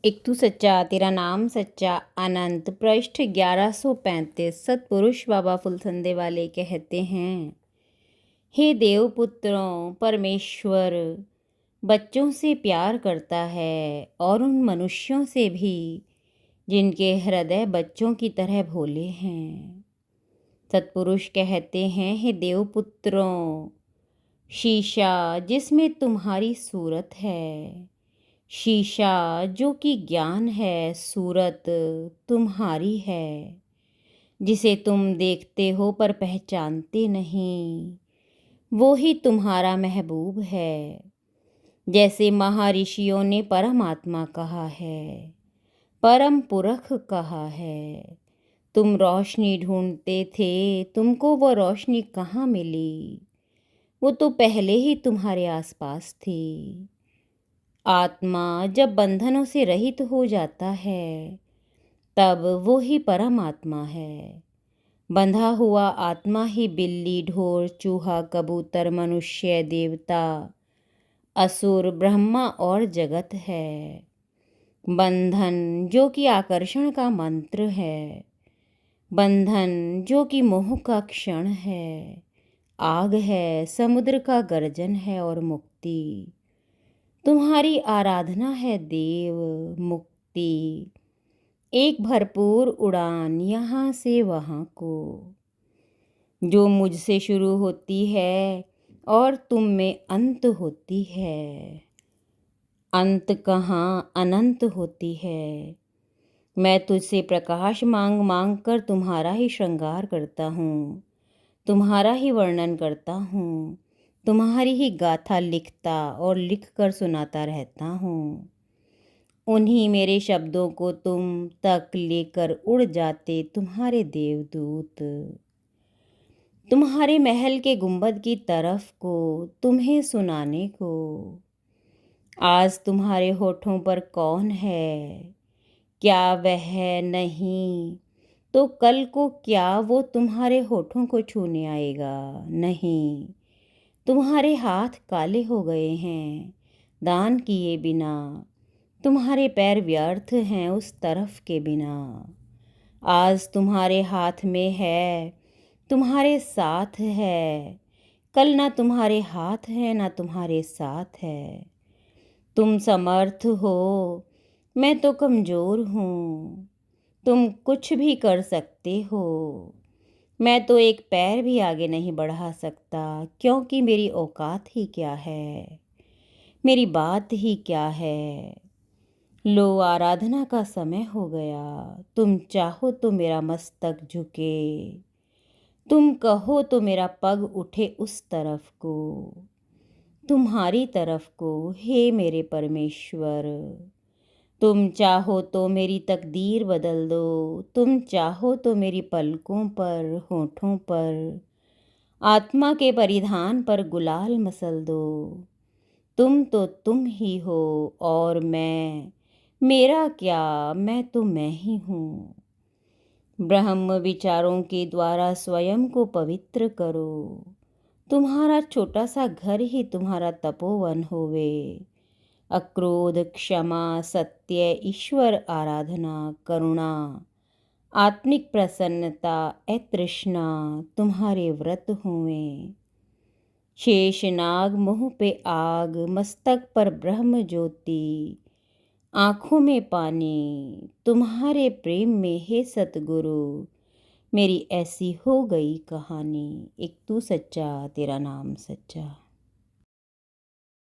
एक तू सच्चा तेरा नाम सच्चा अनंत पृष्ठ 1135। सतपुरुष बाबा फुलसंदे वाले कहते हैं, हे देवपुत्रों, परमेश्वर बच्चों से प्यार करता है और उन मनुष्यों से भी जिनके हृदय बच्चों की तरह भोले हैं। सतपुरुष कहते हैं, हे देवपुत्रों, शीशा जिसमें तुम्हारी सूरत है, शीशा जो कि ज्ञान है, सूरत तुम्हारी है, जिसे तुम देखते हो पर पहचानते नहीं, वो ही तुम्हारा महबूब है। जैसे महर्षियों ने परमात्मा कहा है, परम पुरख कहा है। तुम रोशनी ढूंढते थे, तुमको वो रोशनी कहाँ मिली? वो तो पहले ही तुम्हारे आसपास थी। आत्मा जब बंधनों से रहित हो जाता है, तब वो ही परमात्मा है। बंधा हुआ आत्मा ही बिल्ली, ढोर, चूहा, कबूतर, मनुष्य, देवता, असुर, ब्रह्मा और जगत है। बंधन जो कि आकर्षण का मंत्र है, बंधन जो कि मोह का क्षण है, आग है, समुद्र का गर्जन है और मुक्ति तुम्हारी आराधना है देव। मुक्ति एक भरपूर उड़ान यहाँ से वहाँ को, जो मुझसे शुरू होती है और तुम में अंत होती है। अंत कहाँ, अनंत होती है। मैं तुझसे प्रकाश मांग मांग कर तुम्हारा ही श्रृंगार करता हूँ, तुम्हारा ही वर्णन करता हूँ, तुम्हारी ही गाथा लिखता और लिख कर सुनाता रहता हूँ। उन्हीं मेरे शब्दों को तुम तक लेकर उड़ जाते तुम्हारे देवदूत, तुम्हारे महल के गुंबद की तरफ को, तुम्हें सुनाने को। आज तुम्हारे होठों पर कौन है? क्या वह नहीं तो कल को क्या वो तुम्हारे होठों को छूने आएगा? नहीं, तुम्हारे हाथ काले हो गए हैं दान किए बिना, तुम्हारे पैर व्यर्थ हैं उस तरफ के बिना। आज तुम्हारे हाथ में है, तुम्हारे साथ है, कल ना तुम्हारे हाथ है ना तुम्हारे साथ है। तुम समर्थ हो, मैं तो कमज़ोर हूँ। तुम कुछ भी कर सकते हो, मैं तो एक पैर भी आगे नहीं बढ़ा सकता, क्योंकि मेरी औकात ही क्या है, मेरी बात ही क्या है। लो, आराधना का समय हो गया। तुम चाहो तो मेरा मस्तक झुके, तुम कहो तो मेरा पग उठे उस तरफ को, तुम्हारी तरफ को, हे मेरे परमेश्वर। तुम चाहो तो मेरी तकदीर बदल दो, तुम चाहो तो मेरी पलकों पर, होठों पर, आत्मा के परिधान पर गुलाल मसल दो। तुम तो तुम ही हो और मैं, मेरा क्या, मैं तो मैं ही हूँ। ब्रह्म विचारों के द्वारा स्वयं को पवित्र करो। तुम्हारा छोटा सा घर ही तुम्हारा तपोवन होवे। अक्रोध, क्षमा, सत्य, ईश्वर आराधना, करुणा, आत्मिक प्रसन्नता, अतृष्णा तुम्हारे व्रत हुए। शेष नाग, मुँह पे आग, मस्तक पर ब्रह्म ज्योति, आँखों में पानी, तुम्हारे प्रेम में हे सतगुरु मेरी ऐसी हो गई कहानी। एक तू सच्चा तेरा नाम सच्चा।